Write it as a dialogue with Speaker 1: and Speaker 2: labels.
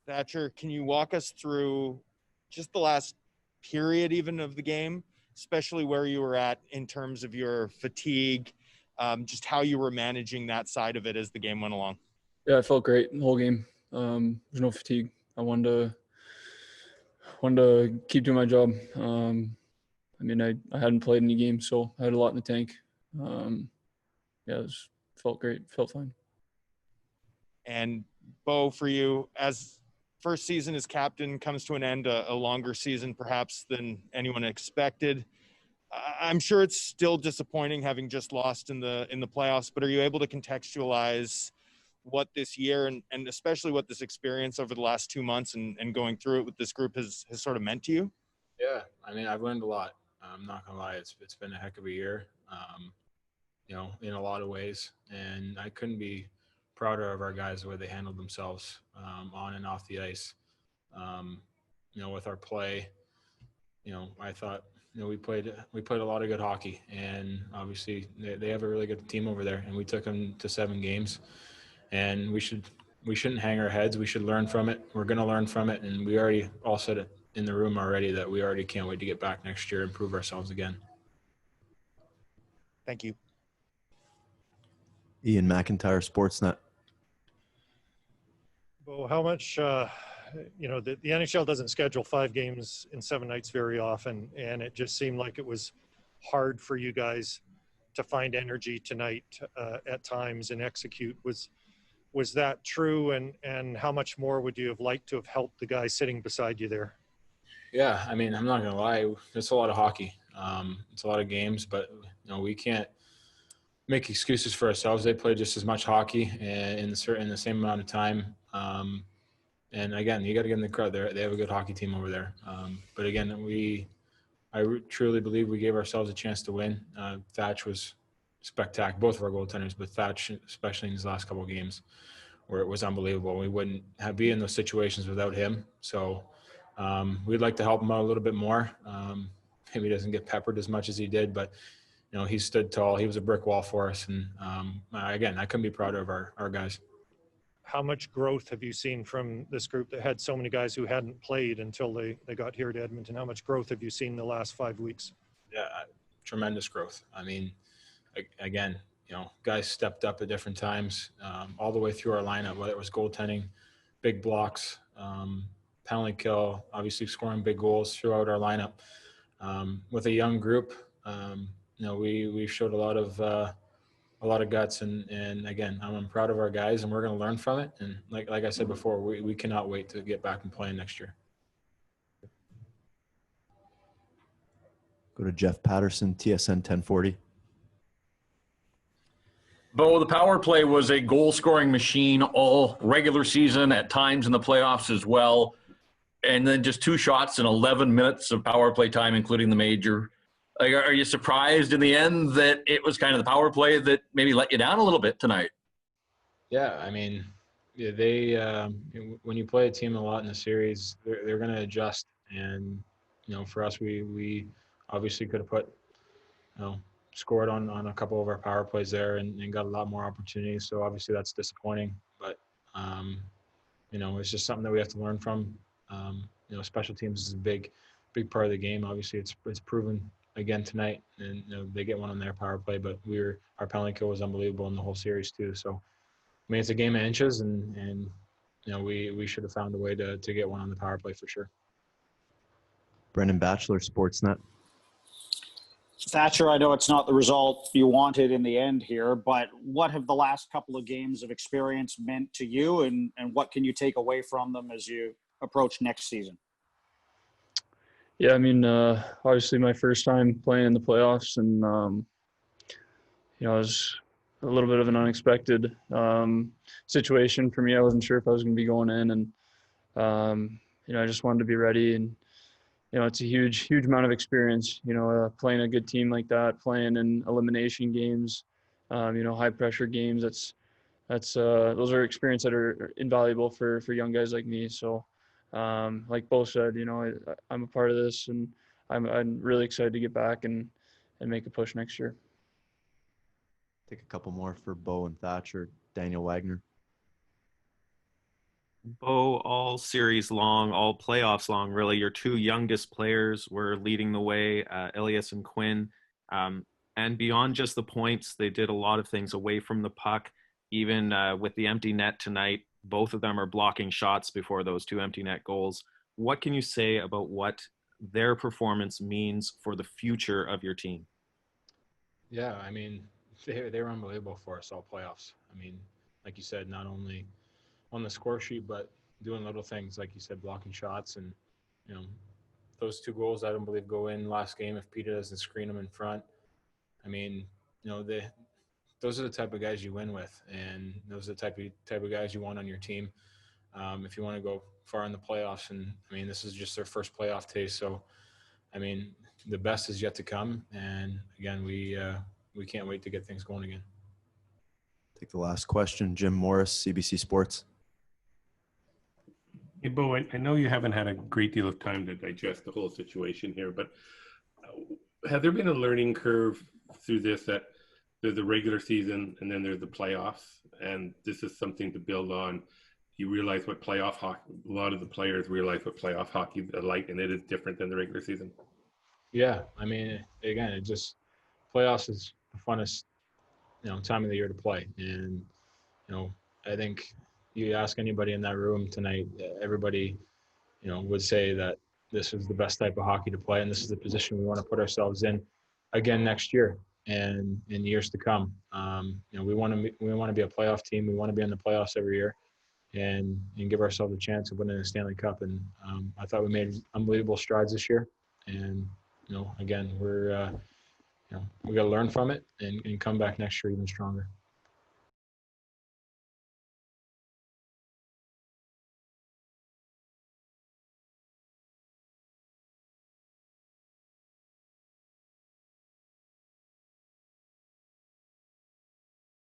Speaker 1: Thatcher, can you walk us through just the last period even of the game, especially where you were at in terms of your fatigue, just how you were managing that side of it as the game went along?
Speaker 2: Yeah, I felt great the whole game. There's no fatigue. I wanted to keep doing my job. I mean, I hadn't played any games, so I had a lot in the tank. Felt great, felt fine.
Speaker 1: And Bo, for you, as first season as captain comes to an end, a longer season perhaps than anyone expected. I'm sure it's still disappointing having just lost in the playoffs, but are you able to contextualize what this year and especially what this experience over the last 2 months and going through it with this group has sort of meant to you?
Speaker 3: Yeah, I mean, I've learned a lot. I'm not gonna lie, it's been a heck of a year, in a lot of ways, and I couldn't be prouder of our guys the way they handled themselves on and off the ice. With our play, I thought we played a lot of good hockey, and obviously they have a really good team over there, and we took them to 7 games, and we shouldn't hang our heads. We should learn from it. We're going to learn from it, and we already all said it in the room already that we already can't wait to get back next year and prove ourselves again.
Speaker 1: Thank you.
Speaker 4: Ian McIntyre, Sportsnet.
Speaker 5: Well, how much, the NHL doesn't schedule 5 games in 7 nights very often, and it just seemed like it was hard for you guys to find energy tonight at times and execute. Was that true, and how much more would you have liked to have helped the guy sitting beside you there?
Speaker 3: Yeah, I mean, I'm not going to lie. It's a lot of hockey. It's a lot of games, but, we can't make excuses for ourselves. They play just as much hockey in the same amount of time. And again, you got to give them the credit. They have a good hockey team over there. But again, I truly believe we gave ourselves a chance to win. Thatch was spectacular, both of our goaltenders, but Thatch, especially in his last couple of games, where it was unbelievable. We wouldn't be in those situations without him. So we'd like to help him out a little bit more. Maybe he doesn't get peppered as much as he did, but he stood tall. He was a brick wall for us. And again, I couldn't be prouder of our guys.
Speaker 5: How much growth have you seen from this group that had so many guys who hadn't played until they got here to Edmonton? How much growth have you seen in the last 5 weeks?
Speaker 3: Yeah, tremendous growth. I mean, again, guys stepped up at different times, all the way through our lineup, whether it was goaltending, big blocks, penalty kill, obviously scoring big goals throughout our lineup. With a young group, we showed a lot of guts, and again, I'm proud of our guys, and we're going to learn from it. And like I said before, we cannot wait to get back and playing next year.
Speaker 4: Go to Jeff Patterson, TSN 1040.
Speaker 6: Bo, the power play was a goal-scoring machine all regular season, at times in the playoffs as well. And then just 2 shots in 11 minutes of power play time, including the major. Are you surprised in the end that it was kind of the power play that maybe let you down a little bit tonight?
Speaker 3: Yeah, I mean, they when you play a team a lot in the series, they're going to adjust. And, for us, we obviously could have put, scored on a couple of our power plays there and got a lot more opportunities. So obviously that's disappointing. But, it's just something that we have to learn from. Special teams is a big part of the game. Obviously, it's proven again tonight, and they get one on their power play, but our penalty kill was unbelievable in the whole series too. So, I mean, it's a game of inches, and we should have found a way to get one on the power play for sure.
Speaker 4: Brendan Batchelor, Sportsnet.
Speaker 7: Thatcher, I know it's not the result you wanted in the end here, but what have the last couple of games of experience meant to you, and what can you take away from them as you approach next season?
Speaker 2: Yeah, I mean, obviously my first time playing in the playoffs, and it was a little bit of an unexpected situation for me. I wasn't sure if I was going to be going in, and I just wanted to be ready. And it's a huge amount of experience. Playing a good team like that, playing in elimination games, high pressure games. That's those are experience that are invaluable for young guys like me. So. Like Bo said, I'm a part of this, and I'm really excited to get back and make a push next year.
Speaker 4: Take a couple more for Bo and Thatcher. Daniel Wagner.
Speaker 8: Bo, all series long, all playoffs long, really, your two youngest players were leading the way, Elias and Quinn. And beyond just the points, they did a lot of things away from the puck. Even with the empty net tonight, both of them are blocking shots before those two empty net goals. What can you say about what their performance means for the future of your team?
Speaker 3: Yeah, I mean, they were unbelievable for us all playoffs. I mean, like you said, not only on the score sheet, but doing little things, like you said, blocking shots. And, you know, those two goals, I don't believe, go in last game if Peter doesn't screen them in front. I mean, you know, those are the type of guys you win with, and those are the type of guys you want on your team if you want to go far in the playoffs. And, I mean, this is just their first playoff taste. So, I mean, the best is yet to come. And, again, we can't wait to get things going again.
Speaker 4: Take the last question. Jim Morris, CBC Sports.
Speaker 9: Hey, Bo, I know you haven't had a great deal of time to digest the whole situation here, but have there been a learning curve through this, that there's a regular season and then there's the playoffs, and this is something to build on? You realize what playoff hockey, a lot of the players realize what playoff hockey is like, and it is different than the regular season.
Speaker 3: Yeah, I mean, again, it just playoffs is the funnest, you know, time of the year to play. And, you know, I think you ask anybody in that room tonight, everybody, you know, would say that this is the best type of hockey to play, and this is the position we want to put ourselves in again next year and in years to come. You know, we want to be a playoff team. We want to be in the playoffs every year, and give ourselves a chance of winning the Stanley Cup. And I thought we made unbelievable strides this year. And, you know, again, we're you know, we got to learn from it and come back next year even stronger.